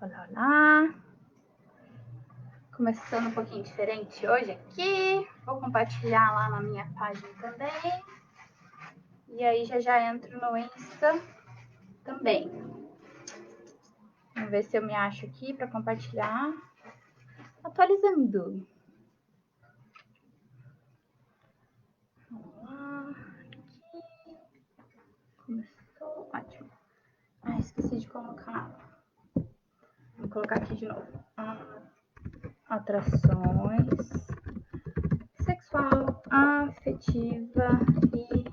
Olá, olá. Começando um pouquinho diferente hoje aqui. Vou compartilhar lá na minha página também. E aí já entro no Insta também. Vamos ver se eu me acho aqui para compartilhar. Atualizando. Vamos lá. Aqui. Começou. Ótimo. Esqueci de colocar. Vou colocar aqui de novo. Atrações sexual, afetiva e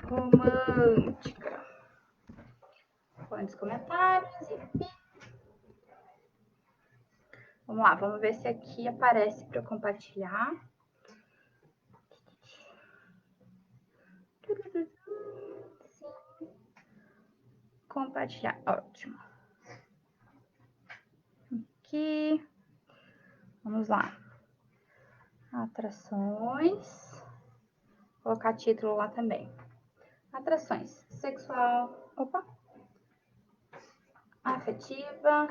romântica. Põe nos comentários e vamos lá, vamos ver se aqui aparece para eu compartilhar. Sim. Compartilhar, ótimo. Aqui, vamos lá. Atrações. Vou colocar título lá também. Atrações sexual, afetiva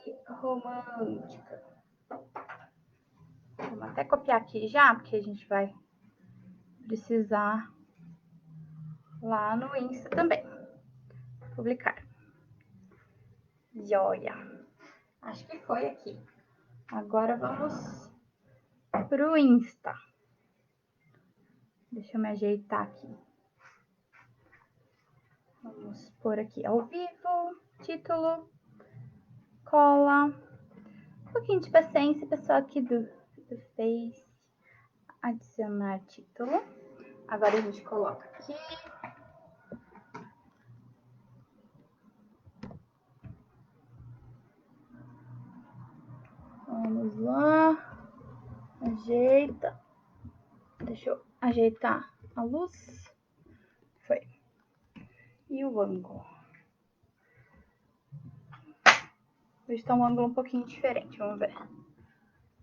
e romântica. Vamos até copiar aqui já, porque a gente vai precisar lá no Insta também. Publicar. Joia. Acho que foi aqui. Agora vamos pro Insta. Deixa eu me ajeitar aqui. Vamos pôr aqui ao vivo, título, cola. Um pouquinho de paciência, pessoal aqui do Face. Adicionar título. Agora a gente coloca aqui. Vamos lá. Ajeita. Deixa eu ajeitar a luz. Foi. E o ângulo. Hoje está um ângulo um pouquinho diferente, vamos ver.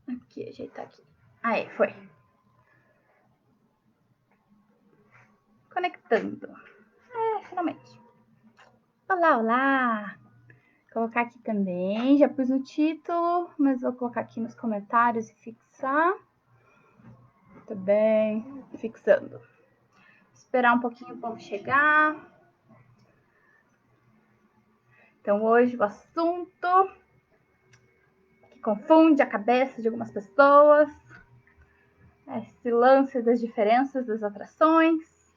Aqui, ajeitar aqui. Aí, foi. Conectando. Finalmente. Olá, olá. Vou colocar aqui também. Já pus no título, mas vou colocar aqui nos comentários e fixar. Muito bem. Fixando. Esperar um pouquinho o povo chegar. Então, hoje o assunto que confunde a cabeça de algumas pessoas é esse lance das diferenças das atrações.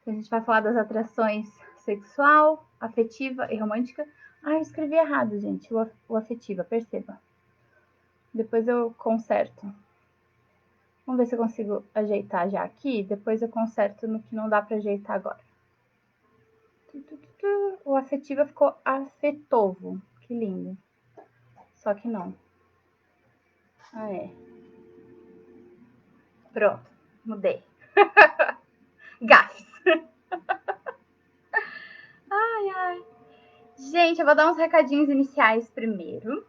A gente vai falar das atrações sexual, afetiva e romântica. Eu escrevi errado, gente, o afetiva, perceba. Depois eu conserto. Vamos ver se eu consigo ajeitar já aqui. Depois eu conserto no que não dá para ajeitar agora. O afetiva ficou afetovo. Que lindo. Só que não. Pronto. Mudei. Gafes. Ai. Gente, eu vou dar uns recadinhos iniciais primeiro.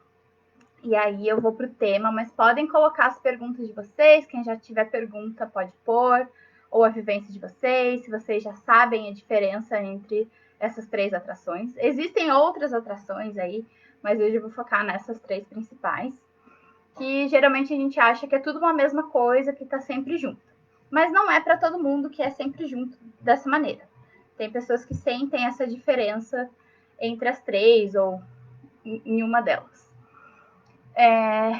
E aí eu vou pro tema, mas podem colocar as perguntas de vocês. Quem já tiver pergunta pode pôr, ou a vivência de vocês, se vocês já sabem a diferença entre essas três atrações. Existem outras atrações aí, mas hoje eu vou focar nessas três principais, que geralmente a gente acha que é tudo uma mesma coisa, que tá sempre junto. Mas não é para todo mundo que é sempre junto dessa maneira. Tem pessoas que sentem essa diferença entre as três ou em uma delas.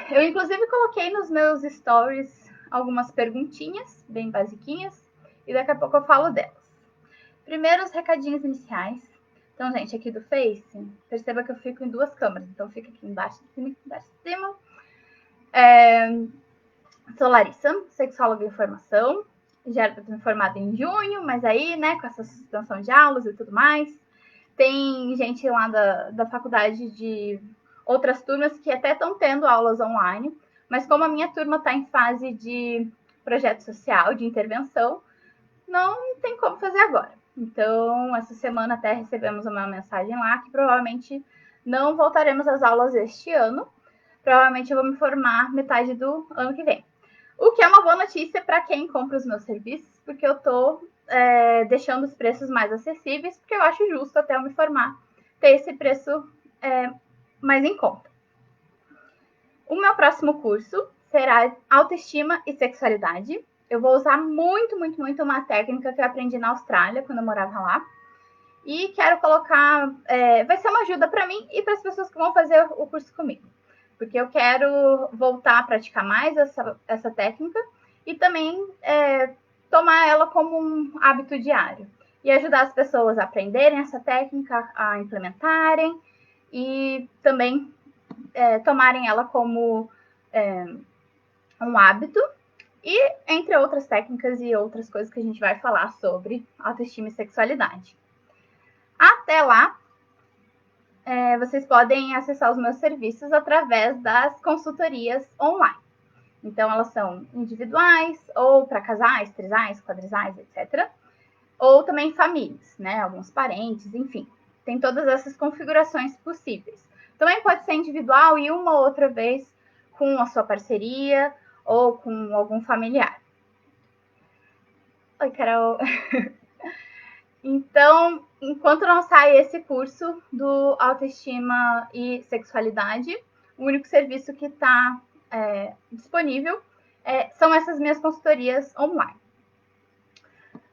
Eu, inclusive, coloquei nos meus stories algumas perguntinhas, bem basiquinhas, e daqui a pouco eu falo delas. Primeiro, os recadinhos iniciais. Então, gente, aqui do Face, perceba que eu fico em duas câmeras. Então, fica aqui embaixo de cima, aqui embaixo de cima. Sou Larissa, sexóloga em formação. Já era para ter me formado em junho, mas aí, né, com essa suspensão de aulas e tudo mais. Tem gente lá da faculdade de outras turmas que até estão tendo aulas online, mas como a minha turma está em fase de projeto social, de intervenção, não tem como fazer agora. Então, essa semana até recebemos uma mensagem lá que provavelmente não voltaremos às aulas este ano. Provavelmente eu vou me formar metade do ano que vem. O que é uma boa notícia para quem compra os meus serviços, porque eu estou deixando os preços mais acessíveis, porque eu acho justo até eu me formar ter esse preço mais em conta. O meu próximo curso será Autoestima e Sexualidade. Eu vou usar muito uma técnica que eu aprendi na Austrália, quando eu morava lá. E quero colocar... vai ser uma ajuda para mim e para as pessoas que vão fazer o curso comigo. Porque eu quero voltar a praticar mais essa técnica e também tomar ela como um hábito diário. E ajudar as pessoas a aprenderem essa técnica, a implementarem e também tomarem ela como um hábito. E entre outras técnicas e outras coisas que a gente vai falar sobre autoestima e sexualidade. Até lá, vocês podem acessar os meus serviços através das consultorias online. Então, elas são individuais, ou para casais, trisais, quadrisais, etc. Ou também famílias, né? Alguns parentes, enfim. Tem todas essas configurações possíveis. Também pode ser individual e uma outra vez com a sua parceria ou com algum familiar. Oi, Carol. Então, enquanto não sai esse curso do Autoestima e Sexualidade, o único serviço que está disponível são essas minhas consultorias online.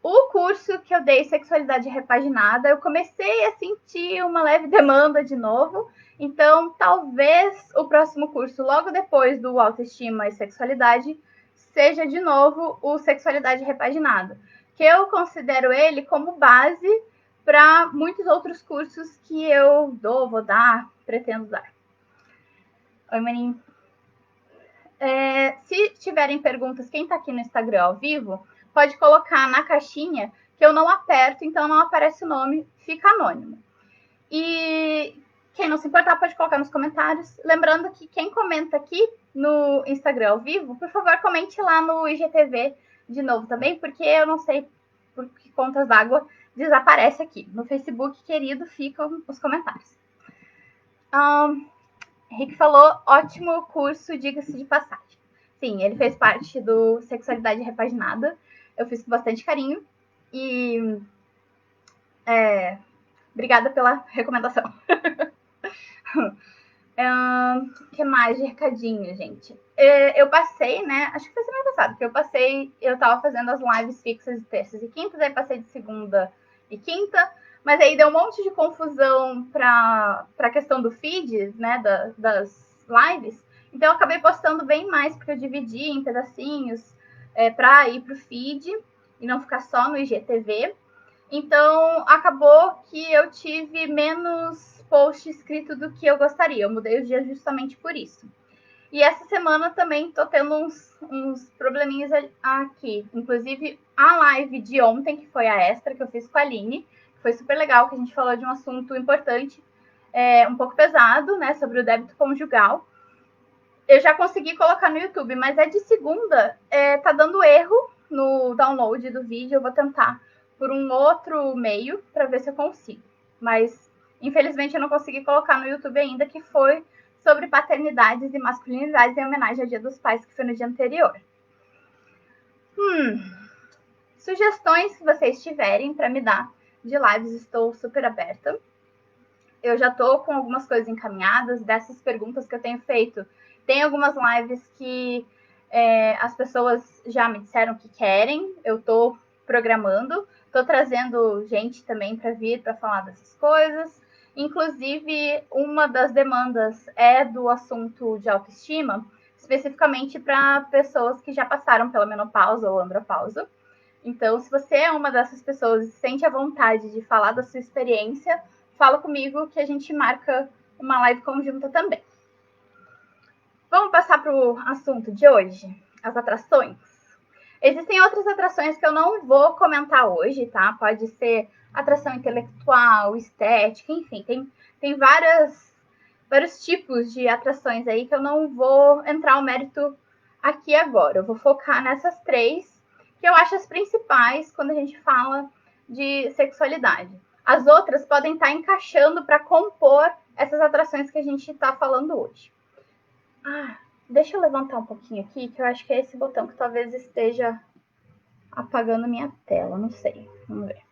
O curso que eu dei, Sexualidade Repaginada, eu comecei a sentir uma leve demanda de novo, então talvez o próximo curso, logo depois do Autoestima e Sexualidade, seja de novo o Sexualidade Repaginada, que eu considero ele como base para muitos outros cursos que eu vou dar, pretendo dar. Oi, maninho. Se tiverem perguntas, quem está aqui no Instagram ao vivo, pode colocar na caixinha que eu não aperto, então não aparece o nome, fica anônimo. E quem não se importar pode colocar nos comentários. Lembrando que quem comenta aqui no Instagram ao vivo, por favor, comente lá no IGTV de novo também, porque eu não sei por que contas d'água desaparece aqui. No Facebook, querido, ficam os comentários. Henrique falou, ótimo curso, diga-se de passagem. Sim, ele fez parte do Sexualidade Repaginada. Eu fiz com bastante carinho. E obrigada pela recomendação. Que mais de recadinho, gente? Eu passei, né? Acho que foi semana passada que eu tava fazendo as lives fixas de terças e quintas, aí passei de segunda e quinta, mas aí deu um monte de confusão para a questão do feed, né? Das lives. Então eu acabei postando bem mais, porque eu dividi em pedacinhos para ir pro feed e não ficar só no IGTV. Então, acabou que eu tive menos post escrito do que eu gostaria. Eu mudei os dias justamente por isso. E essa semana também tô tendo uns probleminhas aqui. Inclusive, a live de ontem, que foi a extra que eu fiz com a Aline, foi super legal, que a gente falou de um assunto importante, um pouco pesado, né, sobre o débito conjugal. Eu já consegui colocar no YouTube, mas de segunda, tá dando erro no download do vídeo. Eu vou tentar por um outro meio para ver se eu consigo. Mas, infelizmente, eu não consegui colocar no YouTube ainda, que foi sobre paternidades e masculinidades em homenagem ao Dia dos Pais, que foi no dia anterior. Sugestões que vocês tiverem para me dar de lives, estou super aberta. Eu já estou com algumas coisas encaminhadas dessas perguntas que eu tenho feito. Tem algumas lives que as pessoas já me disseram que querem, eu estou programando, estou trazendo gente também para vir para falar dessas coisas. Inclusive, uma das demandas é do assunto de autoestima, especificamente para pessoas que já passaram pela menopausa ou andropausa. Então, se você é uma dessas pessoas e sente a vontade de falar da sua experiência, fala comigo que a gente marca uma live conjunta também. Vamos passar para o assunto de hoje, as atrações. Existem outras atrações que eu não vou comentar hoje, tá? Pode ser atração intelectual, estética, enfim, tem vários tipos de atrações aí que eu não vou entrar ao mérito aqui agora. Eu vou focar nessas três, que eu acho as principais quando a gente fala de sexualidade. As outras podem estar encaixando para compor essas atrações que a gente está falando hoje. Deixa eu levantar um pouquinho aqui, que eu acho que é esse botão que talvez esteja apagando minha tela, não sei. Vamos ver.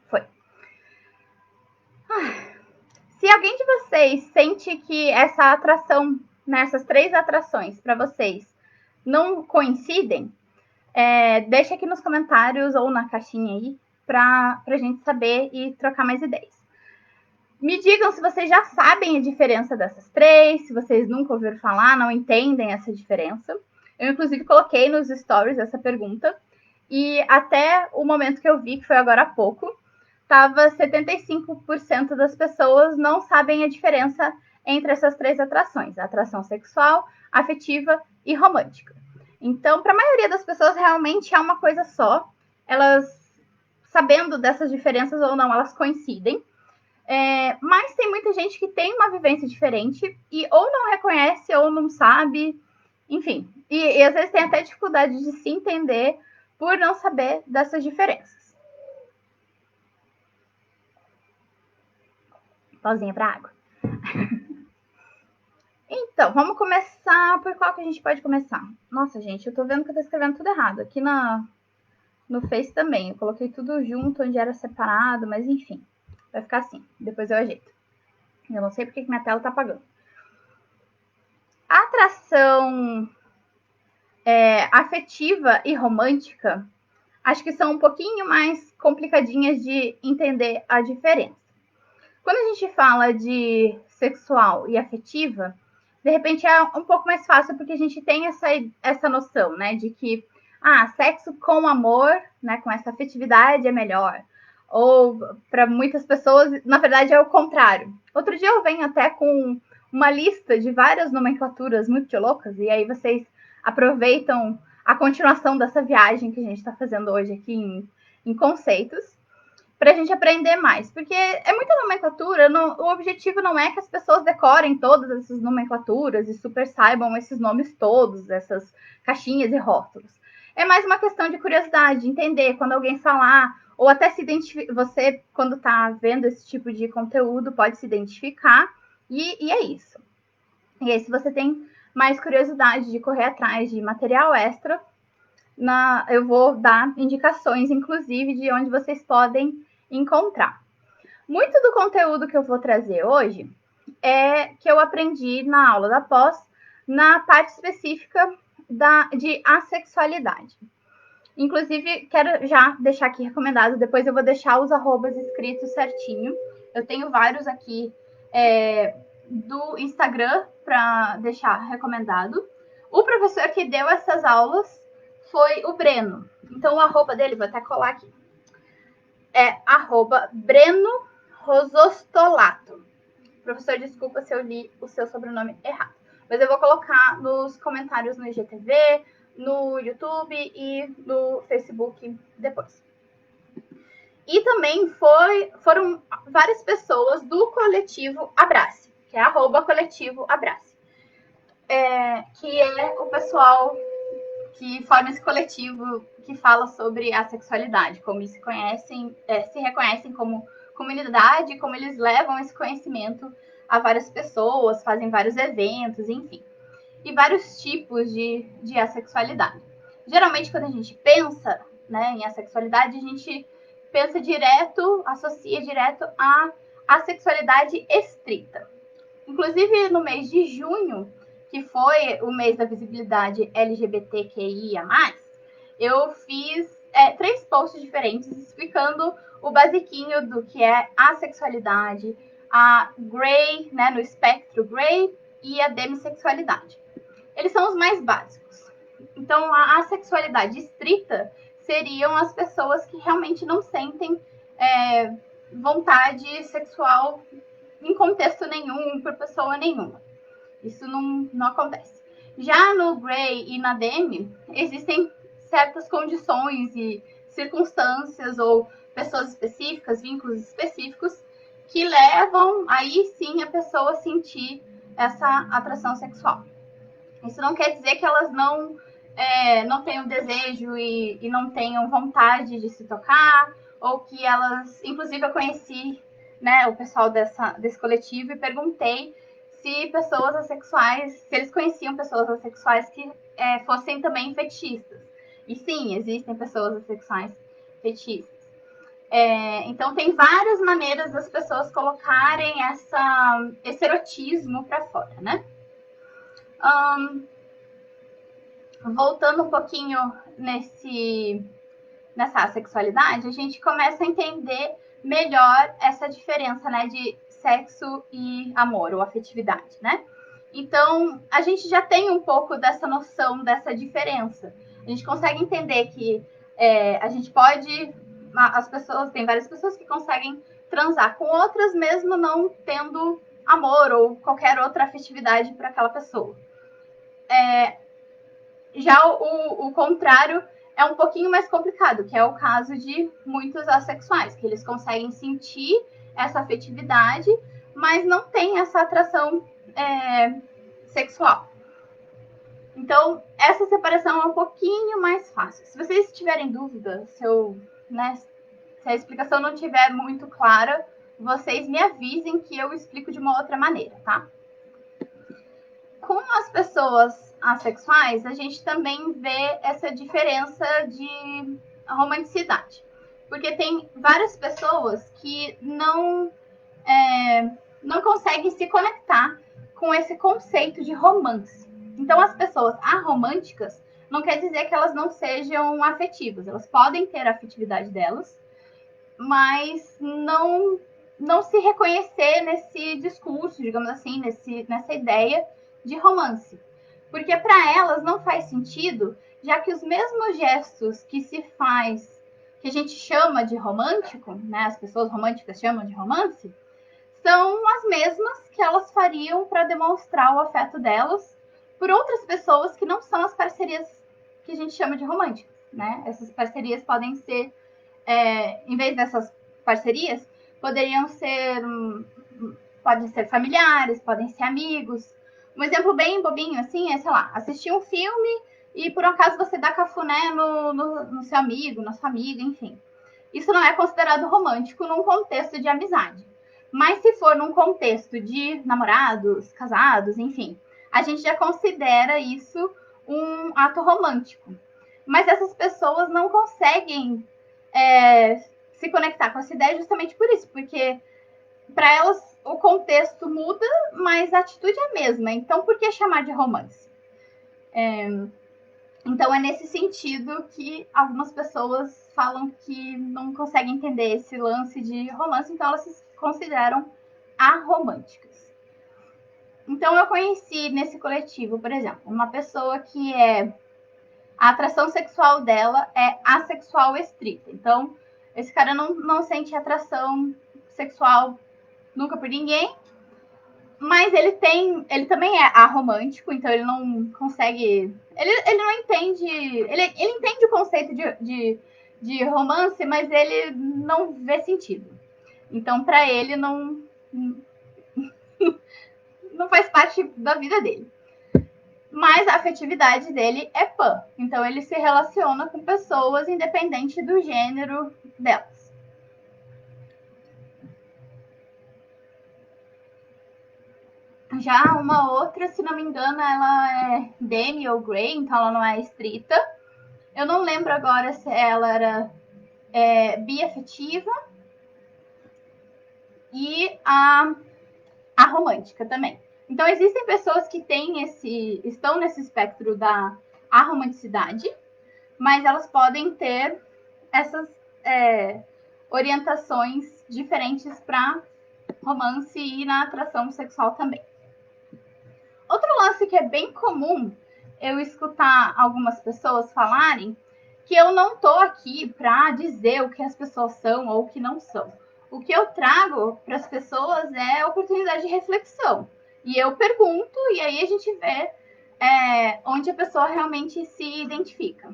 Foi. Se alguém de vocês sente que essa atração, né, essas 3 atrações para vocês não coincidem, deixa aqui nos comentários ou na caixinha aí para a gente saber e trocar mais ideias. Me digam se vocês já sabem a diferença dessas 3, se vocês nunca ouviram falar, não entendem essa diferença. Eu, inclusive, coloquei nos stories essa pergunta e até o momento que eu vi, que foi agora há pouco, estava 75% das pessoas não sabem a diferença entre essas 3 atrações: a atração sexual, afetiva e romântica. Então, para a maioria das pessoas, realmente é uma coisa só. Elas, sabendo dessas diferenças ou não, elas coincidem. Mas tem muita gente que tem uma vivência diferente e ou não reconhece ou não sabe, enfim. E às vezes tem até dificuldade de se entender por não saber dessas diferenças. Pausinha para água. Então, vamos começar por qual que a gente pode começar? Nossa, gente, eu tô vendo que eu tô escrevendo tudo errado. Aqui no Face também. Eu coloquei tudo junto, onde era separado, mas enfim. Vai ficar assim. Depois eu ajeito. Eu não sei porque que minha tela tá apagando. A atração afetiva e romântica, acho que são um pouquinho mais complicadinhas de entender a diferença. Quando a gente fala de sexual e afetiva, de repente é um pouco mais fácil porque a gente tem essa noção, né, de que sexo com amor, né, com essa afetividade é melhor. Ou para muitas pessoas, na verdade, é o contrário. Outro dia eu venho até com uma lista de várias nomenclaturas muito loucas, e aí vocês aproveitam a continuação dessa viagem que a gente está fazendo hoje aqui em conceitos, para a gente aprender mais. Porque é muita nomenclatura, o objetivo não é que as pessoas decorem todas essas nomenclaturas e super saibam esses nomes todos, essas caixinhas e rótulos. É mais uma questão de curiosidade, de entender quando alguém falar, ou até se identificar, você, quando está vendo esse tipo de conteúdo, pode se identificar, e é isso. E aí, se você tem mais curiosidade de correr atrás de material extra, eu vou dar indicações, inclusive, de onde vocês podem encontrar. Muito do conteúdo que eu vou trazer hoje é que eu aprendi na aula da pós, na parte específica de assexualidade. Inclusive, quero já deixar aqui recomendado, depois eu vou deixar os arrobas escritos certinho. Eu tenho vários aqui do Instagram para deixar recomendado. O professor que deu essas aulas foi o Breno. Então, o arroba dele, vou até colar aqui, é @Breno Rosostolato. Professor, desculpa se eu li o seu sobrenome errado. Mas eu vou colocar nos comentários no IGTV, no YouTube e no Facebook depois. E também foram várias pessoas do coletivo Abrace, que é @coletivo Abrace. Que é o pessoal que forma esse coletivo que fala sobre a sexualidade, como eles se reconhecem como comunidade, como eles levam esse conhecimento a várias pessoas, fazem vários eventos, enfim. E vários tipos de assexualidade. Geralmente, quando a gente pensa, né, em assexualidade, a gente pensa direto, associa direto à assexualidade estrita. Inclusive, no mês de junho, que foi o mês da visibilidade LGBTQIA+, eu fiz 3 posts diferentes explicando o basiquinho do que é a sexualidade, a grey, né, no espectro grey, e a demissexualidade. Eles são os mais básicos. Então, a sexualidade estrita seriam as pessoas que realmente não sentem vontade sexual em contexto nenhum, por pessoa nenhuma. Isso não acontece. Já no Grey e na Demi, existem certas condições e circunstâncias ou pessoas específicas, vínculos específicos, que levam aí sim a pessoa a sentir essa atração sexual. Isso não quer dizer que elas não tenham desejo e não tenham vontade de se tocar, ou que elas... Inclusive, eu conheci, né, o pessoal desse coletivo e perguntei se pessoas assexuais, se eles conheciam pessoas assexuais que fossem também fetichistas. E sim, existem pessoas assexuais fetichistas. Então, tem várias maneiras das pessoas colocarem esse erotismo para fora, né? Voltando um pouquinho nessa sexualidade, a gente começa a entender melhor essa diferença, né, de sexo e amor, ou afetividade, né? Então, a gente já tem um pouco dessa noção, dessa diferença. A gente consegue entender que a gente pode... Tem várias pessoas que conseguem transar com outras, mesmo não tendo amor ou qualquer outra afetividade para aquela pessoa. Já o contrário é um pouquinho mais complicado, que é o caso de muitos assexuais, que eles conseguem sentir essa afetividade, mas não tem essa atração sexual. Então, essa separação é um pouquinho mais fácil. Se vocês tiverem dúvida, se a explicação não estiver muito clara, vocês me avisem que eu explico de uma outra maneira, tá? Com as pessoas assexuais, a gente também vê essa diferença de romanticidade. Porque tem várias pessoas que não conseguem se conectar com esse conceito de romance. Então, as pessoas aromânticas não quer dizer que elas não sejam afetivas. Elas podem ter a afetividade delas, mas não se reconhecer nesse discurso, digamos assim, nessa ideia de romance. Porque para elas não faz sentido, já que os mesmos gestos que se faz, que a gente chama de romântico, né, as pessoas românticas chamam de romance, são as mesmas que elas fariam para demonstrar o afeto delas por outras pessoas que não são as parcerias que a gente chama de românticas, né? Essas parcerias podem ser, em vez dessas parcerias, podem ser familiares, podem ser amigos. Um exemplo bem bobinho, assim, é, sei lá, assistir um filme e por um acaso você dá cafuné no seu amigo, na sua amiga, enfim. Isso não é considerado romântico num contexto de amizade. Mas se for num contexto de namorados, casados, enfim, a gente já considera isso um ato romântico. Mas essas pessoas não conseguem se conectar com essa ideia justamente por isso, porque para elas o contexto muda, mas a atitude é a mesma. Então, por que chamar de romance? Então, é nesse sentido que algumas pessoas falam que não conseguem entender esse lance de romance, então elas se consideram aromânticas. Então, eu conheci nesse coletivo, por exemplo, uma pessoa que a atração sexual dela é assexual estrita. Então, esse cara não sente atração sexual nunca por ninguém, mas ele também é aromântico, então ele não consegue. Ele não entende. Ele entende o conceito de romance, mas ele não vê sentido. Então, para ele, não faz parte da vida dele. Mas a afetividade dele é pan. Então, ele se relaciona com pessoas independente do gênero delas. Já uma outra, se não me engano, ela é demi ou grey, então ela não é estrita. Eu não lembro agora se ela era biafetiva e a romântica também. Então, existem pessoas que estão nesse espectro da aromanticidade, mas elas podem ter essas orientações diferentes para romance e na atração sexual também. Outro lance que é bem comum eu escutar algumas pessoas falarem, que eu não tô aqui para dizer o que as pessoas são ou o que não são. O que eu trago para as pessoas é oportunidade de reflexão. E eu pergunto, e aí a gente vê onde a pessoa realmente se identifica.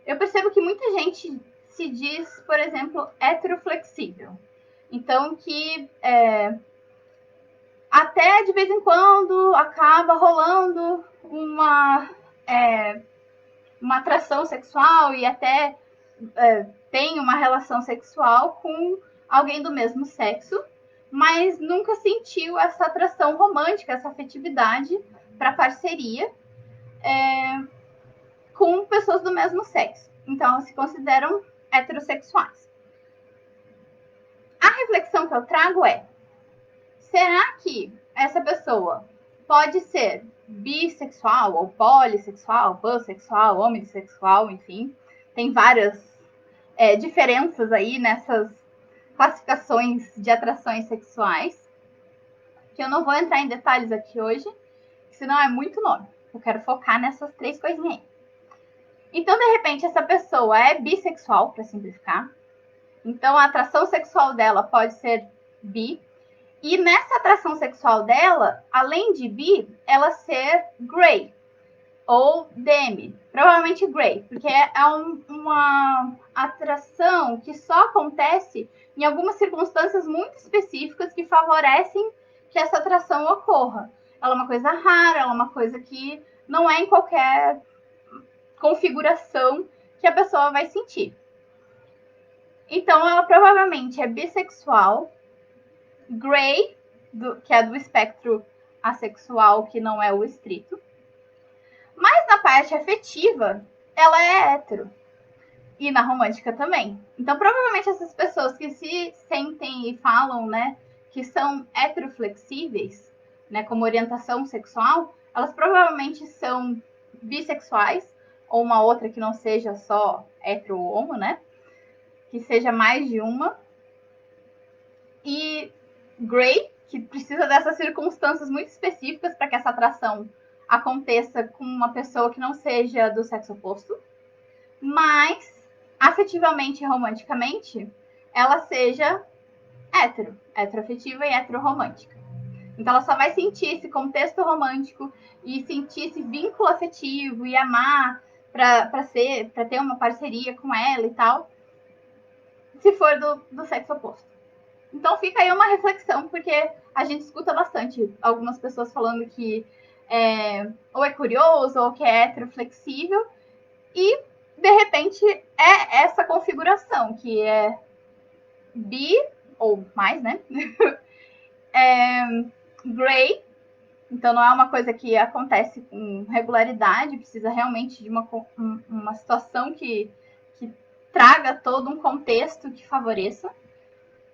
Eu percebo que muita gente se diz, por exemplo, heteroflexível. Então, que até de vez em quando acaba rolando uma atração sexual e até tem uma relação sexual com alguém do mesmo sexo, mas nunca sentiu essa atração romântica, essa afetividade para parceria com pessoas do mesmo sexo. Então, elas se consideram heterossexuais. A reflexão que eu trago é: será que essa pessoa pode ser bissexual, ou polissexual, pansexual, homossexual, enfim? Tem várias diferenças aí nessas classificações de atrações sexuais, que eu não vou entrar em detalhes aqui hoje, senão é muito nome. Eu quero focar nessas 3 coisinhas aí. Então, de repente, essa pessoa é bissexual, para simplificar. Então, a atração sexual dela pode ser bi. E nessa atração sexual dela, além de bi, ela ser gay ou DM. Provavelmente gay, porque é uma atração que só acontece em algumas circunstâncias muito específicas que favorecem que essa atração ocorra. Ela é uma coisa rara, ela é uma coisa que não é em qualquer configuração que a pessoa vai sentir. Então, ela provavelmente é bissexual, gray, que é do espectro assexual, que não é o estrito. Mas na parte afetiva, ela é hétero. E na romântica também. Então, provavelmente, essas pessoas que se sentem e falam, né, que são heteroflexíveis, né, como orientação sexual, elas provavelmente são bissexuais, ou uma outra que não seja só hetero ou homo, né? Que seja mais de uma. E gray, que precisa dessas circunstâncias muito específicas para que essa atração aconteça com uma pessoa que não seja do sexo oposto, mas afetivamente e romanticamente ela seja heteroafetiva e heteroromântica. Então ela só vai sentir esse contexto romântico e sentir esse vínculo afetivo e amar para ter uma parceria com ela e tal, se for do sexo oposto. Então fica aí uma reflexão, porque a gente escuta bastante algumas pessoas falando que ou é curioso ou que é heteroflexível, e de repente é essa configuração, que é bi, ou mais, né? Gray, então não é uma coisa que acontece com regularidade, precisa realmente de uma situação que traga todo um contexto que favoreça,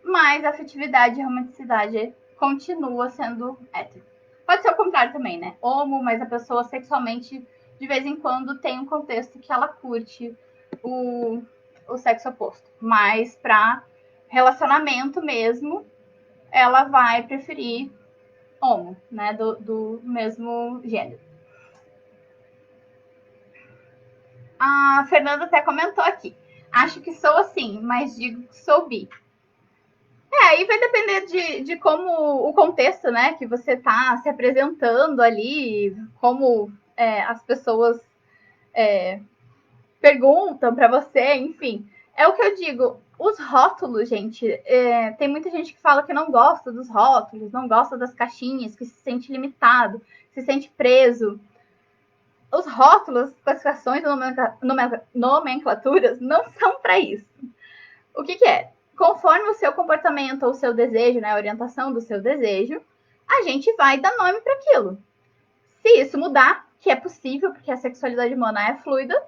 mas a afetividade e a romanticidade continua sendo hétero. Pode ser o contrário também, né? Homo, mas a pessoa sexualmente, de vez em quando, tem um contexto que ela curte o sexo oposto. Mas para relacionamento mesmo, ela vai preferir homo, né? Do mesmo gênero. A Fernanda até comentou aqui. Acho que sou assim, mas digo que sou bi. Aí vai depender de como o contexto, né, que você está se apresentando ali, como as pessoas perguntam para você, enfim. É o que eu digo, os rótulos, gente, tem muita gente que fala que não gosta dos rótulos, não gosta das caixinhas, que se sente limitado, se sente preso. Os rótulos, classificações, nomenclaturas não são para isso. O que é? Conforme o seu comportamento ou o seu desejo, né, a orientação do seu desejo, a gente vai dar nome para aquilo. Se isso mudar, que é possível, porque a sexualidade humana é fluida,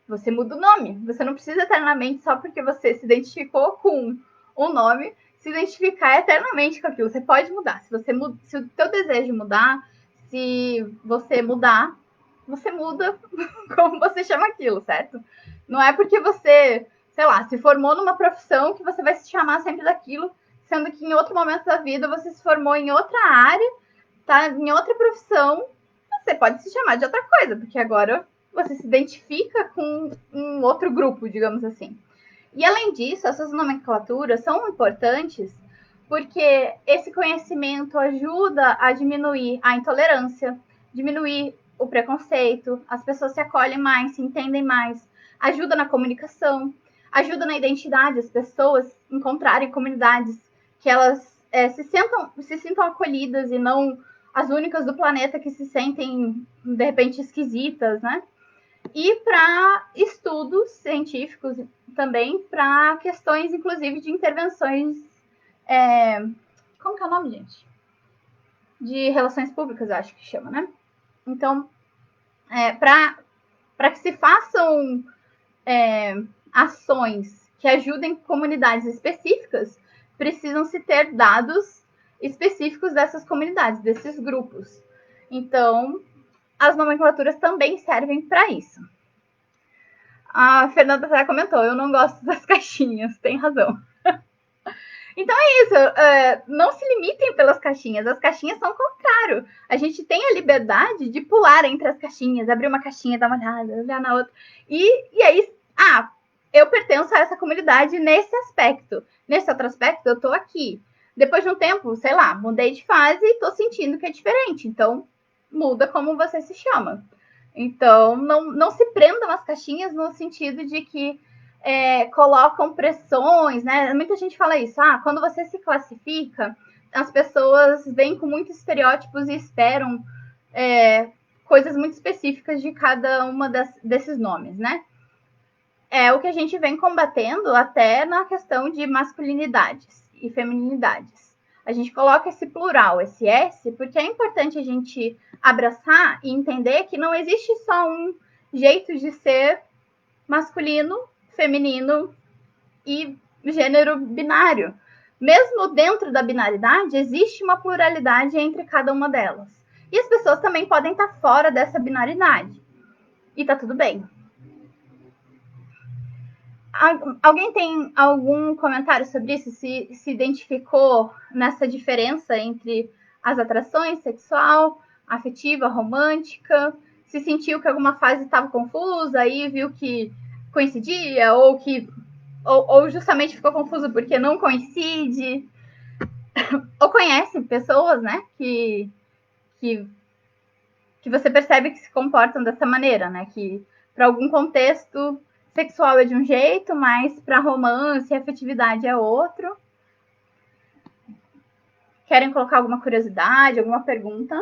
você muda o nome. Você não precisa eternamente, só porque você se identificou com um nome, se identificar eternamente com aquilo. Você pode mudar. Se o teu desejo mudar, se você mudar, você muda como você chama aquilo, certo? Não é porque você, sei lá, se formou numa profissão que você vai se chamar sempre daquilo, sendo que em outro momento da vida você se formou em outra área, tá em outra profissão, você pode se chamar de outra coisa, porque agora você se identifica com um outro grupo, digamos assim. E além disso, essas nomenclaturas são importantes porque esse conhecimento ajuda a diminuir a intolerância, diminuir o preconceito, as pessoas se acolhem mais, se entendem mais, ajuda na comunicação, ajuda na identidade, as pessoas encontrarem comunidades que elas se sintam acolhidas e não as únicas do planeta que se sentem, de repente, esquisitas, né? E para estudos científicos também, para questões, inclusive, de intervenções. Como que é o nome, gente? De relações públicas, eu acho que chama, né? Então, para que se façam ações que ajudem comunidades específicas, precisam se ter dados específicos dessas comunidades, desses grupos. Então, as nomenclaturas também servem para isso. A Fernanda já comentou, eu não gosto das caixinhas, tem razão. Então é isso, não se limitem pelas caixinhas, as caixinhas são o contrário. A gente tem a liberdade de pular entre as caixinhas, abrir uma caixinha, dar uma olhada, olhar na outra. E aí, eu pertenço a essa comunidade nesse aspecto. Nesse outro aspecto, eu tô aqui. Depois de um tempo, sei lá, mudei de fase e tô sentindo que é diferente. Então, muda como você se chama. Então, não se prendam às caixinhas no sentido de que colocam pressões, né? Muita gente fala isso. Quando você se classifica, as pessoas vêm com muitos estereótipos e esperam coisas muito específicas de cada uma desses nomes, né? É o que a gente vem combatendo até na questão de masculinidades e feminilidades. A gente coloca esse plural, esse S, porque é importante a gente abraçar e entender que não existe só um jeito de ser masculino, feminino e gênero binário. Mesmo dentro da binaridade, existe uma pluralidade entre cada uma delas. E as pessoas também podem estar fora dessa binaridade. E tá tudo bem. Alguém tem algum comentário sobre isso? Se identificou nessa diferença entre as atrações sexual, afetiva, romântica? Se sentiu que alguma fase estava confusa e viu que coincidia ou justamente ficou confuso porque não coincide? Ou conhece pessoas, né, que você percebe que se comportam dessa maneira, né? Que para algum contexto sexual é de um jeito, mas para romance e afetividade é outro. Querem colocar alguma curiosidade, alguma pergunta?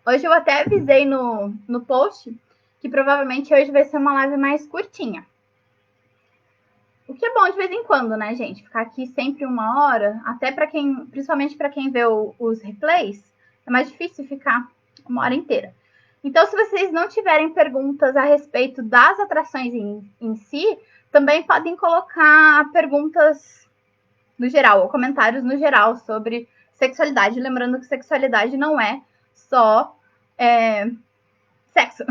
Hoje eu até avisei no post que provavelmente hoje vai ser uma live mais curtinha. O que é bom de vez em quando, né, gente? Ficar aqui sempre 1 hora, até para quem, principalmente para quem vê os replays, é mais difícil ficar 1 hora inteira. Então, se vocês não tiverem perguntas a respeito das atrações em si, também podem colocar perguntas no geral, ou comentários no geral sobre sexualidade. Lembrando que sexualidade não é só sexo.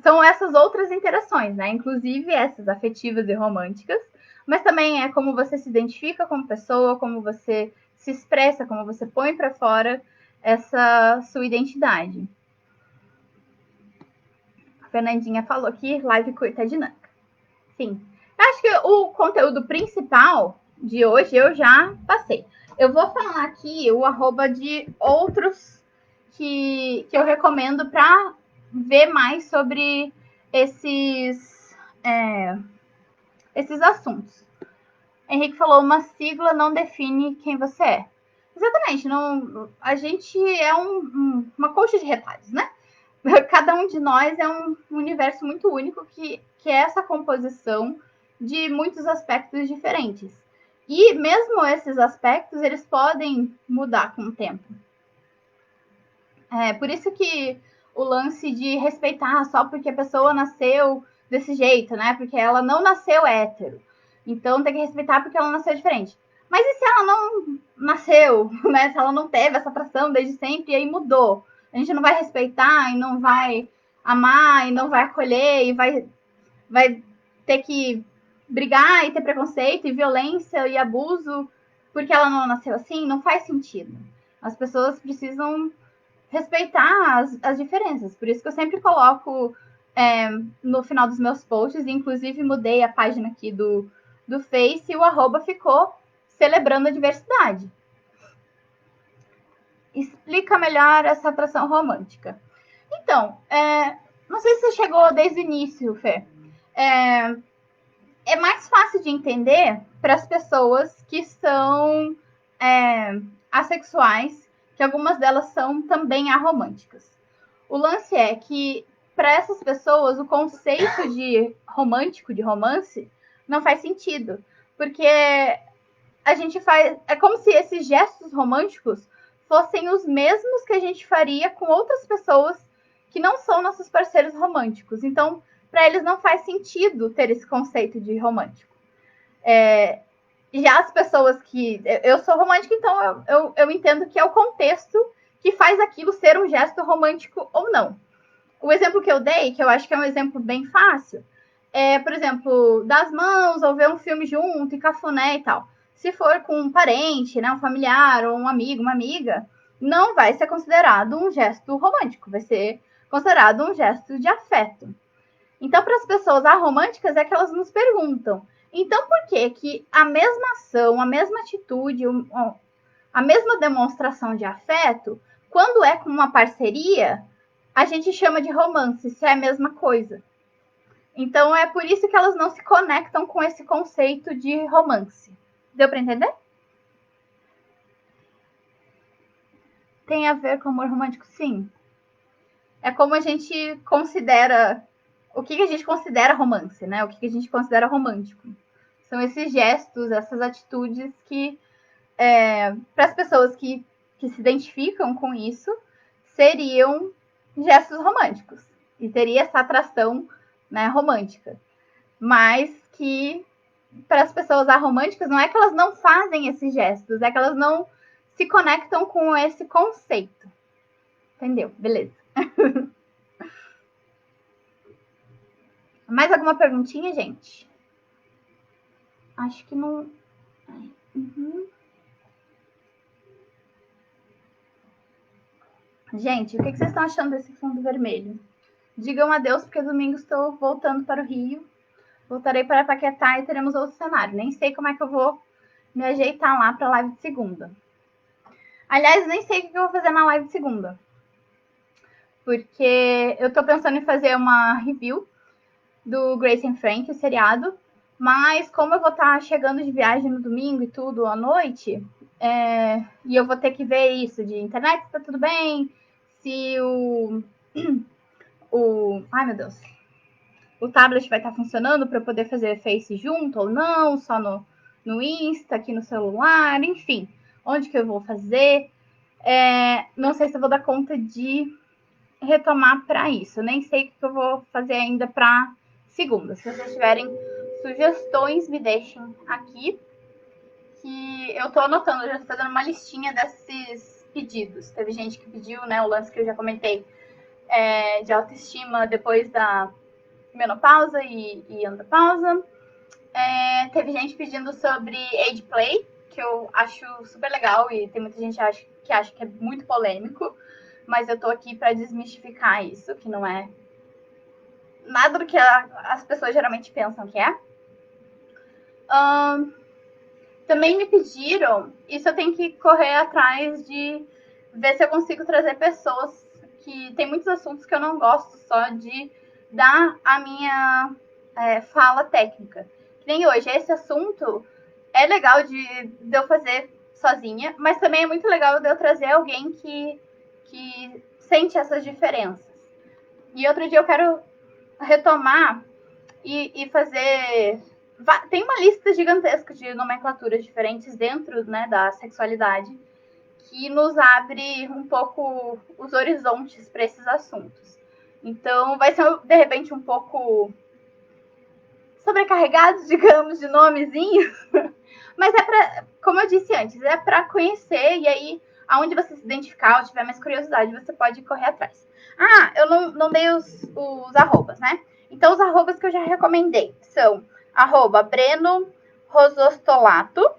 São essas outras interações, né? Inclusive essas afetivas e românticas, mas também é como você se identifica como pessoa, como você se expressa, como você põe para fora essa sua identidade. A Fernandinha falou que live curta é dinâmica. Sim. Acho que o conteúdo principal de hoje eu já passei. Eu vou falar aqui o @ de outros que eu recomendo para ver mais sobre esses assuntos. Henrique falou, uma sigla não define quem você é. Exatamente, não, a gente é uma coxa de retalhos, né? Cada um de nós é um universo muito único que é essa composição de muitos aspectos diferentes. E mesmo esses aspectos, eles podem mudar com o tempo. Por isso que o lance de respeitar só porque a pessoa nasceu desse jeito, né? Porque ela não nasceu hétero. Então tem que respeitar porque ela nasceu diferente. Mas e se ela não nasceu, né? Se ela não teve essa atração desde sempre e aí mudou? A gente não vai respeitar e não vai amar e não vai acolher e vai ter que brigar e ter preconceito e violência e abuso porque ela não nasceu assim? Não faz sentido. As pessoas precisam respeitar as diferenças. Por isso que eu sempre coloco no final dos meus posts, inclusive mudei a página aqui do Face e o @ ficou celebrando a diversidade. Explica melhor essa atração romântica. Então, não sei se você chegou desde o início, Fê. É mais fácil de entender para as pessoas que são assexuais, que algumas delas são também aromânticas. O lance é que, para essas pessoas, o conceito de romântico, de romance, não faz sentido. Porque a gente faz. É como se esses gestos românticos fossem os mesmos que a gente faria com outras pessoas que não são nossos parceiros românticos. Então, para eles não faz sentido ter esse conceito de romântico. Já as pessoas que... Eu sou romântica, então eu entendo que é o contexto que faz aquilo ser um gesto romântico ou não. O exemplo que eu dei, que eu acho que é um exemplo bem fácil, por exemplo, dar as mãos ou ver um filme junto e cafuné e tal. Se for com um parente, né, um familiar ou um amigo, uma amiga, não vai ser considerado um gesto romântico, vai ser considerado um gesto de afeto. Então, para as pessoas aromânticas, é que elas nos perguntam, então por que a mesma ação, a mesma atitude, a mesma demonstração de afeto, quando é com uma parceria, a gente chama de romance, se é a mesma coisa? Então, é por isso que elas não se conectam com esse conceito de romance. Deu para entender? Tem a ver com amor romântico? Sim. É como a gente considera... O que a gente considera romance, né? O que a gente considera romântico. São esses gestos, essas atitudes que, para as pessoas que se identificam com isso, seriam gestos românticos. E teria essa atração, né, romântica. Mas que, para as pessoas aromânticas, não é que elas não fazem esses gestos, é que elas não se conectam com esse conceito. Entendeu? Beleza. Mais alguma perguntinha, gente? Acho que não... Uhum. Gente, o que vocês estão achando desse fundo vermelho? Digam adeus, porque domingo estou voltando para o Rio. Voltarei para Paquetá e teremos outro cenário. Nem sei como é que eu vou me ajeitar lá para a live de segunda. Aliás, nem sei o que eu vou fazer na live de segunda. Porque eu estou pensando em fazer uma review do Grace and Frankie, o seriado. Mas como eu vou estar chegando de viagem no domingo e tudo à noite, e eu vou ter que ver isso de internet, se tá tudo bem, se ai meu Deus, o tablet vai estar funcionando para eu poder fazer Face junto ou não, só no Insta, aqui no celular, enfim, onde que eu vou fazer. Não sei se eu vou dar conta de retomar para isso. Eu nem sei o que eu vou fazer ainda para segunda. Se vocês tiverem sugestões, me deixem aqui, que eu tô anotando, eu já tô fazendo uma listinha desses pedidos. Teve gente que pediu, né, o lance que eu já comentei, de autoestima depois da menopausa e andropausa. Teve gente pedindo sobre age play, que eu acho super legal e tem muita gente que acha que é muito polêmico, mas eu tô aqui para desmistificar isso, que não é nada do que as pessoas geralmente pensam que é. Também me pediram, isso eu tenho que correr atrás de ver se eu consigo trazer pessoas que tem muitos assuntos que eu não gosto só de dar a minha fala técnica. Que nem hoje, esse assunto é legal de eu fazer sozinha, mas também é muito legal de eu trazer alguém que sente essas diferenças. E outro dia eu quero retomar e fazer... Tem uma lista gigantesca de nomenclaturas diferentes dentro, né, da sexualidade que nos abre um pouco os horizontes para esses assuntos. Então, vai ser, de repente, um pouco sobrecarregado, digamos, de nomezinhos, mas como eu disse antes, é para conhecer, e aí, aonde você se identificar ou tiver mais curiosidade, você pode correr atrás. Eu não dei os arrobas, né? Então, os arrobas que eu já recomendei são @Breno Rosostolato,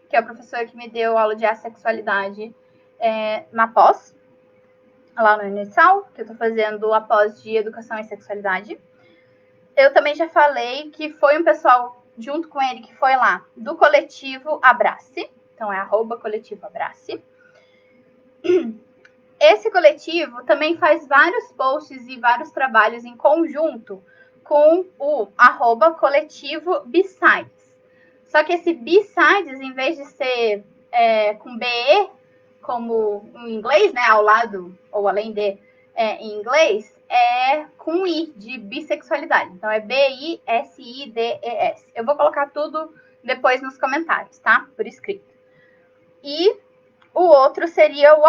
que é o professor que me deu aula de assexualidade na pós, lá no Unisal, que eu tô fazendo a pós de educação e sexualidade. Eu também já falei que foi um pessoal junto com ele que foi lá do coletivo Abrace, então é @coletivo Abrace. Esse coletivo também faz vários posts e vários trabalhos em conjunto com o @coletivo Besides. Só que esse Besides, em vez de ser com BE, como em inglês, né, ao lado ou além de em inglês, é com I, de bissexualidade. Então, é BISIDES. Eu vou colocar tudo depois nos comentários, tá? Por escrito. E o outro seria o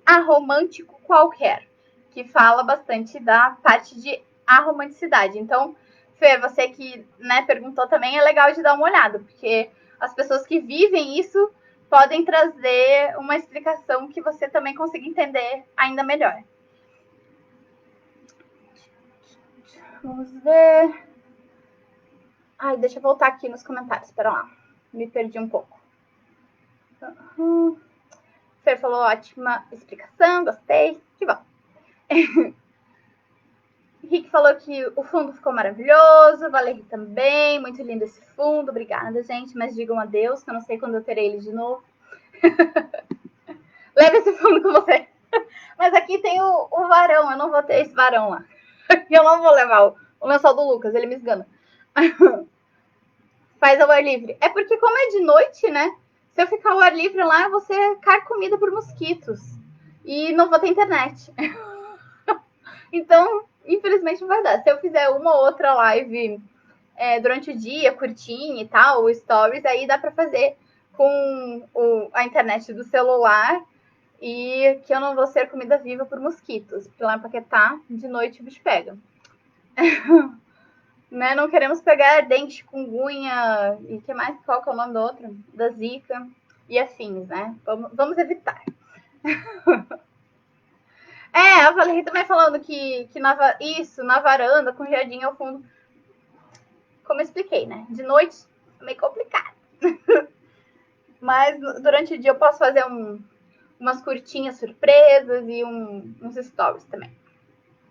@aromântico qualquer, que fala bastante da parte de a romanticidade. Então, Fê, você que, né, perguntou também, é legal de dar uma olhada, porque as pessoas que vivem isso podem trazer uma explicação que você também consiga entender ainda melhor. Vamos ver. Ai, deixa eu voltar aqui nos comentários, espera lá. Me perdi um pouco. Fer falou ótima explicação, gostei. Que bom. Rick falou que o fundo ficou maravilhoso. Valeri também, muito lindo esse fundo. Obrigada, gente. Mas digam adeus, que eu não sei quando eu terei ele de novo. Leve esse fundo com você. Mas aqui tem o varão, eu não vou ter esse varão lá. Eu não vou levar o lençol do Lucas, ele me esgana. Faz ao ar livre. É porque como é de noite, né? Se eu ficar ao ar livre lá, eu vou ser carcomida por mosquitos. E não vou ter internet. Então, infelizmente não vai dar. Se eu fizer uma ou outra live durante o dia, curtinha e tal, o stories, aí dá pra fazer com a internet do celular e que eu não vou ser comida viva por mosquitos. Porque lá em Paquetá, de noite o bicho pega. Né? Não queremos pegar dente, chikungunya e que mais? Qual que é o nome do outro? Da zika e afins, né? Vamos evitar. A Valerie também falando que na varanda, com jardim ao fundo. Como eu expliquei, né? De noite é meio complicado. Mas durante o dia eu posso fazer umas curtinhas surpresas e uns stories também.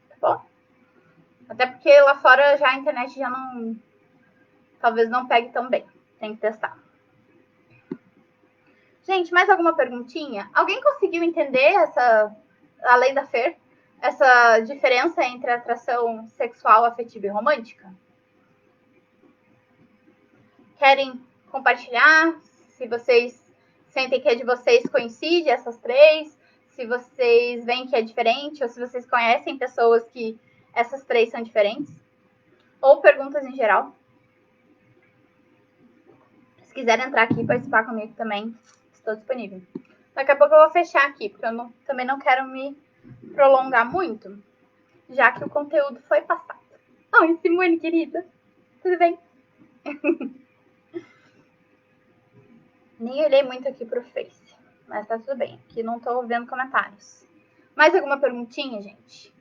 Tá bom? Até porque lá fora já a internet já não. Talvez não pegue tão bem. Tem que testar. Gente, mais alguma perguntinha? Alguém conseguiu entender além da Fer, essa diferença entre atração sexual, afetiva e romântica? Querem compartilhar? Se vocês sentem que é de vocês coincide essas três? Se vocês veem que é diferente? Ou se vocês conhecem pessoas que essas três são diferentes? Ou perguntas em geral? Se quiserem entrar aqui e participar comigo também, estou disponível. Daqui a pouco eu vou fechar aqui, porque eu também não quero me prolongar muito, já que o conteúdo foi passado. Oi, Simone, querida. Tudo bem? Nem olhei muito aqui pro Face, mas tá tudo bem. Aqui não tô vendo comentários. Mais alguma perguntinha, gente?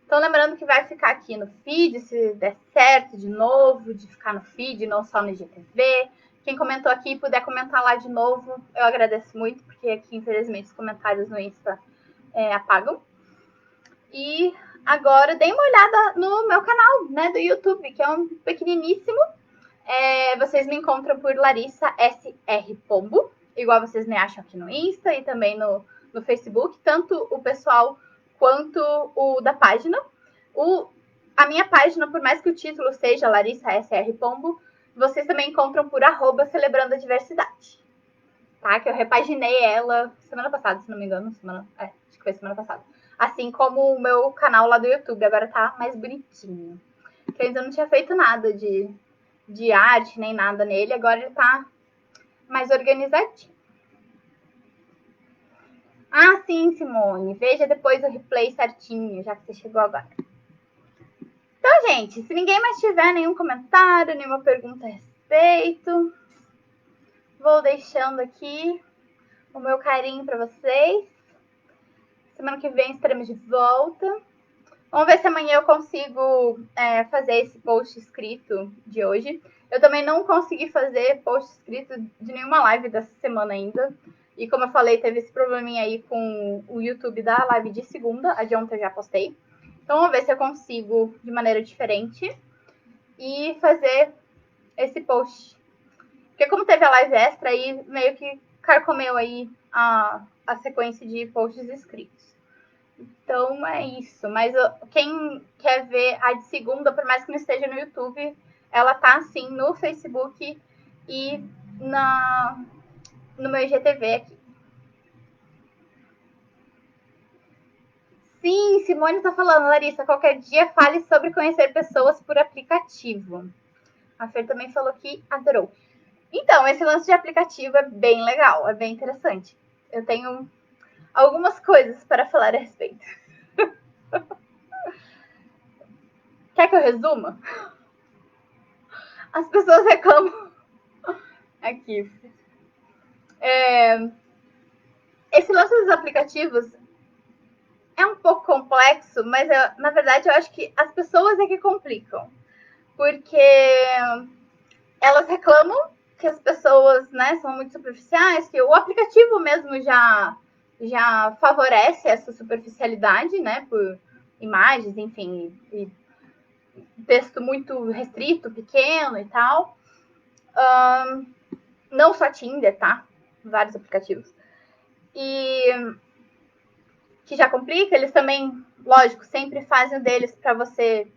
Então, lembrando que vai ficar aqui no feed, se der certo de novo, de ficar no feed, não só no IGTV. Quem comentou aqui puder comentar lá de novo, eu agradeço muito, porque aqui, infelizmente, os comentários no Insta apagam. E agora, deem uma olhada no meu canal, né, do YouTube, que é um pequeniníssimo. Vocês me encontram por Larissa SR Pombo, igual vocês me acham aqui no Insta e também no Facebook, tanto o pessoal quanto o da página. A minha página, por mais que o título seja Larissa SR Pombo, vocês também encontram por @celebrando a diversidade. Tá? Que eu repaginei ela semana passada, se não me engano. Acho que foi semana passada. Assim como o meu canal lá do YouTube, agora tá mais bonitinho. Que eu ainda não tinha feito nada de arte, nem nada nele, agora ele tá mais organizadinho. Ah, sim, Simone. Veja depois o replay certinho, já que você chegou agora. Então, gente, se ninguém mais tiver nenhum comentário, nenhuma pergunta a respeito, vou deixando aqui o meu carinho para vocês. Semana que vem estaremos de volta. Vamos ver se amanhã eu consigo fazer esse post escrito de hoje. Eu também não consegui fazer post escrito de nenhuma live dessa semana ainda. E como eu falei, teve esse probleminha aí com o YouTube da live de segunda. A de ontem eu já postei. Então vamos ver se eu consigo de maneira diferente e fazer esse post. Porque como teve a live extra aí, meio que carcomeu aí a sequência de posts escritos. Então é isso. Mas quem quer ver a de segunda, por mais que não esteja no YouTube, ela tá assim no Facebook e no meu IGTV aqui. Sim, Simone tá falando, Larissa, qualquer dia fale sobre conhecer pessoas por aplicativo. A Fer também falou que adorou. Então, esse lance de aplicativo é bem legal, é bem interessante. Eu tenho algumas coisas para falar a respeito. Quer que eu resuma? As pessoas reclamam. Aqui. Esse lance dos aplicativos é um pouco complexo, mas na verdade eu acho que as pessoas é que complicam. Porque elas reclamam que as pessoas, né, são muito superficiais, que o aplicativo mesmo já favorece essa superficialidade, né, por imagens, enfim, e texto muito restrito, pequeno e tal. Não só Tinder, tá? Vários aplicativos. E que já complica, eles também, lógico, sempre fazem o deles para você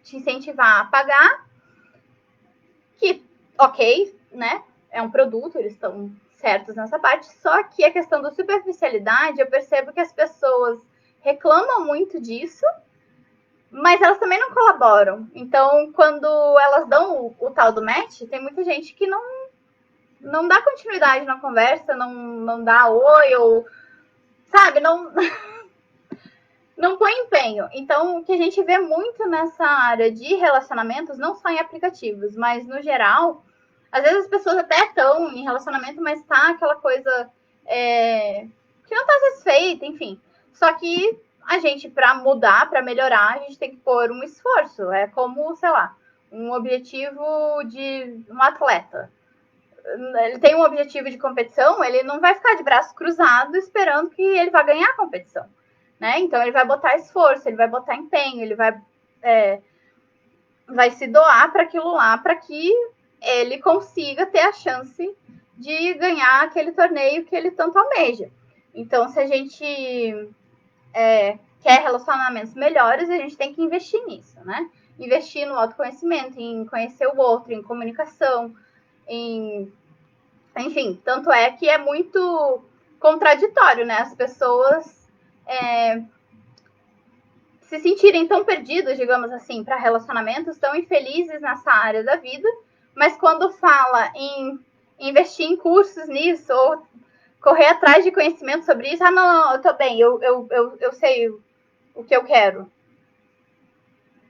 te incentivar a pagar. Que, ok, né? É um produto, eles estão certos nessa parte. Só que a questão da superficialidade, eu percebo que as pessoas reclamam muito disso, mas elas também não colaboram. Então, quando elas dão o tal do match, tem muita gente que não dá continuidade na conversa, não dá oi, ou, sabe, não põe empenho. Então, o que a gente vê muito nessa área de relacionamentos, não só em aplicativos, mas no geral, às vezes as pessoas até estão em relacionamento, mas tá aquela coisa que não tá satisfeita, enfim. Só que a gente, para mudar, para melhorar, a gente tem que pôr um esforço. É como, sei lá, um objetivo de um atleta. Ele tem um objetivo de competição, ele não vai ficar de braço cruzado esperando que ele vá ganhar a competição. Né? Então ele vai botar esforço, ele vai botar empenho, ele vai se doar para aquilo lá, para que ele consiga ter a chance de ganhar aquele torneio que ele tanto almeja. Então, se a gente quer relacionamentos melhores, a gente tem que investir nisso, né? Investir no autoconhecimento, em conhecer o outro, em comunicação, enfim, tanto é que é muito contraditório, né? As pessoas se sentirem tão perdidos, digamos assim, para relacionamentos, tão infelizes nessa área da vida, mas quando fala em investir em cursos nisso, ou correr atrás de conhecimento sobre isso, não, eu tô bem, eu sei o que eu quero.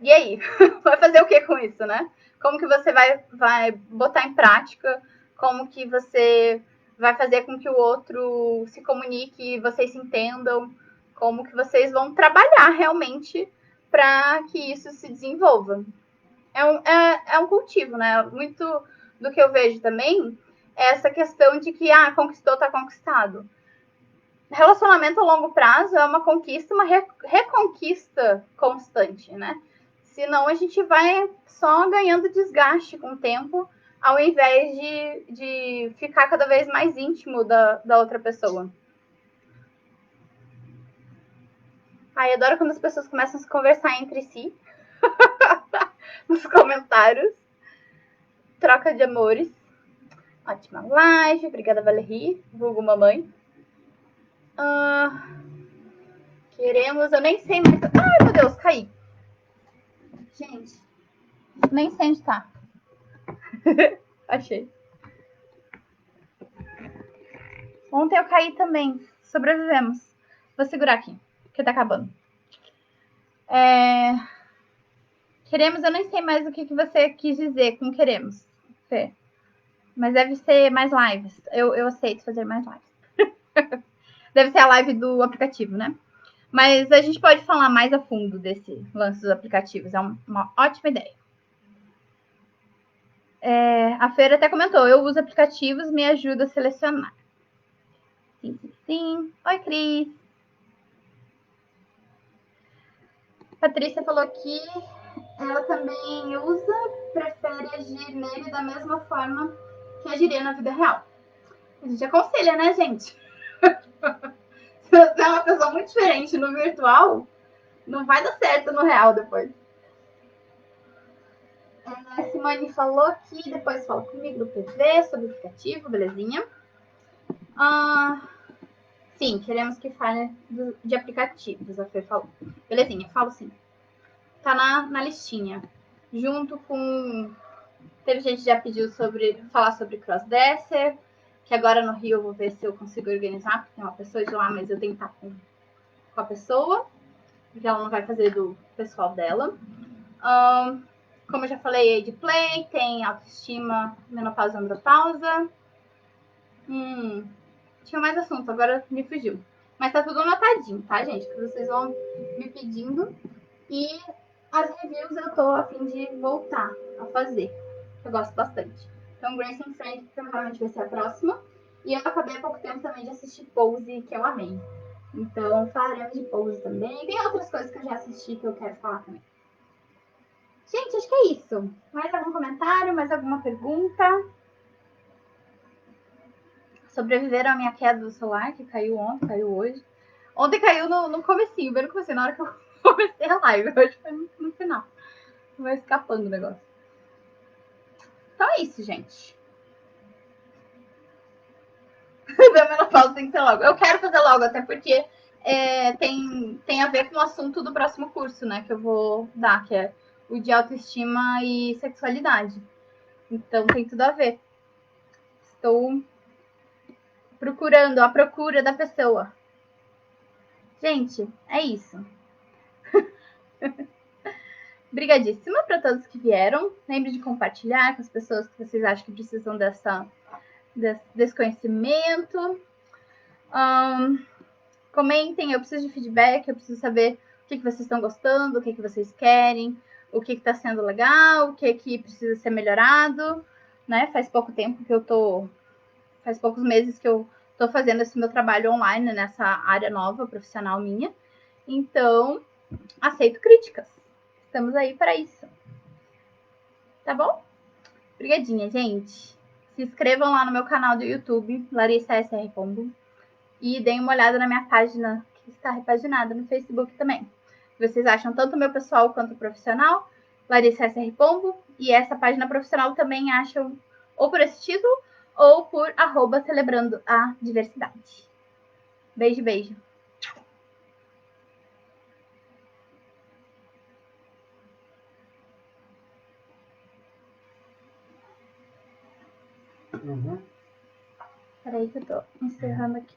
E aí? Vai fazer o que com isso, né? Como que você vai botar em prática? Como que você vai fazer com que o outro se comunique, vocês se entendam? Como que vocês vão trabalhar realmente para que isso se desenvolva? É um cultivo, né? Muito do que eu vejo também é essa questão de que, conquistou, tá conquistado. Relacionamento a longo prazo é uma conquista, uma reconquista constante, né? Senão a gente vai só ganhando desgaste com o tempo, ao invés de ficar cada vez mais íntimo da outra pessoa. Ai, adoro quando as pessoas começam a se conversar entre si nos comentários. Troca de amores. Ótima live. Obrigada, Valerie. Vulgo mamãe. Queremos... Eu nem sei mais... Ai, meu Deus, caí. Gente, nem sei onde tá. Achei. Ontem eu caí também. Sobrevivemos. Vou segurar aqui, porque tá acabando. Queremos, eu nem sei mais o que você quis dizer com queremos, Fê. Mas deve ser mais lives. Eu aceito fazer mais lives. Deve ser a live do aplicativo, né? Mas a gente pode falar mais a fundo desse lance dos aplicativos. É uma ótima ideia. A Feira até comentou, eu uso aplicativos, me ajuda a selecionar. Sim, sim, sim. Oi, Cris. Patrícia falou que ela também usa, prefere agir nele da mesma forma que agiria na vida real. A gente aconselha, né, gente? Se você é uma pessoa muito diferente no virtual, não vai dar certo no real depois. A Simone falou que depois fala comigo do PV, sobre o aplicativo, belezinha. Sim, queremos que fale de aplicativos, a Fê falou. Belezinha, falo sim. Tá na listinha. Junto com... Teve gente que já pediu falar sobre crossdresser, que agora no Rio eu vou ver se eu consigo organizar, porque tem uma pessoa de lá, mas eu tenho que estar com a pessoa. porque ela não vai fazer do pessoal dela. Como eu já falei, de play, tem autoestima, menopausa, andropausa. Tinha mais assunto, agora me fugiu. Mas tá tudo anotadinho, tá, gente? Que vocês vão me pedindo. E as reviews eu tô a fim de voltar a fazer. Eu gosto bastante. Então, Grace and Frank provavelmente vai ser a próxima. E eu acabei há pouco tempo também de assistir Pose, que eu amei. Então, falaremos de Pose também. Tem outras coisas que eu já assisti que eu quero falar também. Gente, acho que é isso. Mais algum comentário? Mais alguma pergunta? Sobreviveram à minha queda do celular, que caiu ontem, caiu hoje. Ontem caiu no comecinho, bem no comecinho, na hora que eu comecei a live. Hoje foi no final. Vai escapando o negócio. Então é isso, gente. Da menopausa tem que ser logo. Eu quero fazer logo, até porque tem a ver com o assunto do próximo curso, né? Que eu vou dar, que é o de autoestima e sexualidade. Então tem tudo a ver. Estou procurando a procura da pessoa. Gente, é isso. Brigadíssima para todos que vieram. Lembre de compartilhar com as pessoas que vocês acham que precisam desse conhecimento. Comentem, eu preciso de feedback, eu preciso saber o que vocês estão gostando, o que vocês querem, o que está sendo legal, o que precisa ser melhorado. Né? Faz pouco tempo que eu tô. Faz poucos meses que eu tô fazendo esse meu trabalho online nessa área nova, profissional minha. Então, aceito críticas. Estamos aí para isso. Tá bom? Obrigadinha, gente. Se inscrevam lá no meu canal do YouTube, Larissa SR Pombo. E deem uma olhada na minha página, que está repaginada no Facebook também. Vocês acham tanto o meu pessoal quanto o profissional, Larissa SR Pombo. E essa página profissional também acham ou por esse título ou por @celebrando a diversidade. Beijo, beijo. Peraí que eu tô encerrando aqui.